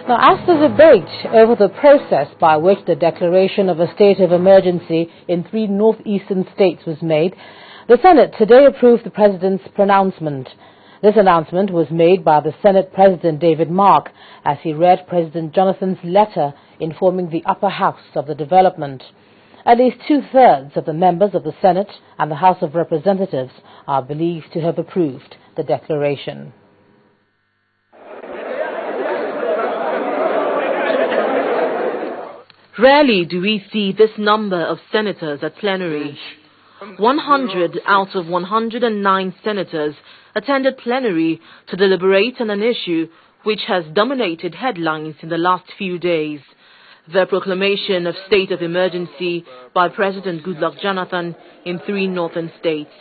Now, as the debate over the process by which the declaration of a state of emergency in 3 northeastern states was made, the Senate today approved the President's pronouncement. This announcement was made by the Senate President David Mark as he read President Jonathan's letter informing the upper house of the development. At least 2/3 of the members of the Senate and the House of Representatives are believed to have approved the declaration. Rarely do we see this number of senators at plenary. 100 out of 109 senators attended plenary to deliberate on an issue which has dominated headlines in the last few days: the proclamation of state of emergency by President Goodluck Jonathan in 3 northern states.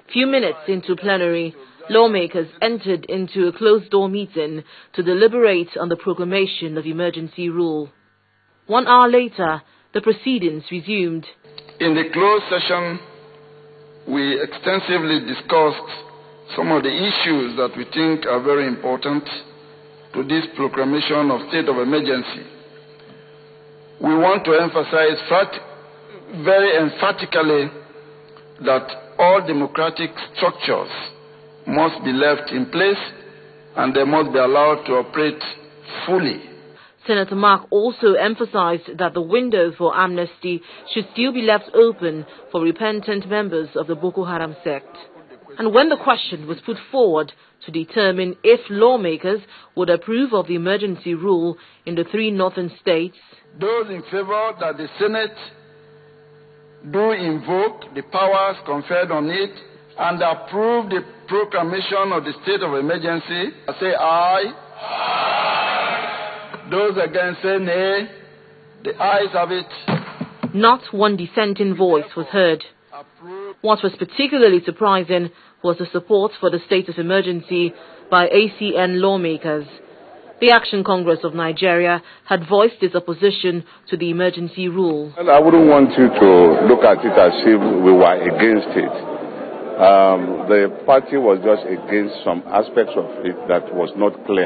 Few minutes into plenary, lawmakers entered into a closed-door meeting to deliberate on the proclamation of emergency rule. 1 hour later, the proceedings resumed. In the closed session, we extensively discussed some of the issues that we think are very important to this proclamation of state of emergency. We want to emphasize very emphatically that all democratic structures must be left in place and they must be allowed to operate fully. Senator Mark also emphasized that the window for amnesty should still be left open for repentant members of the Boko Haram sect. And when the question was put forward to determine if lawmakers would approve of the emergency rule in the 3 northern states, those in favor that the Senate do invoke the powers conferred on it and approve the proclamation of the state of emergency, say aye. Those against say nay. The ayes have it. Not one dissenting voice was heard. What was particularly surprising was the support for the state of emergency by ACN lawmakers. The Action Congress of Nigeria had voiced its opposition to the emergency rule. Well, I wouldn't want you to look at it as if we were against it. The party was just against some aspects of it that was not clear.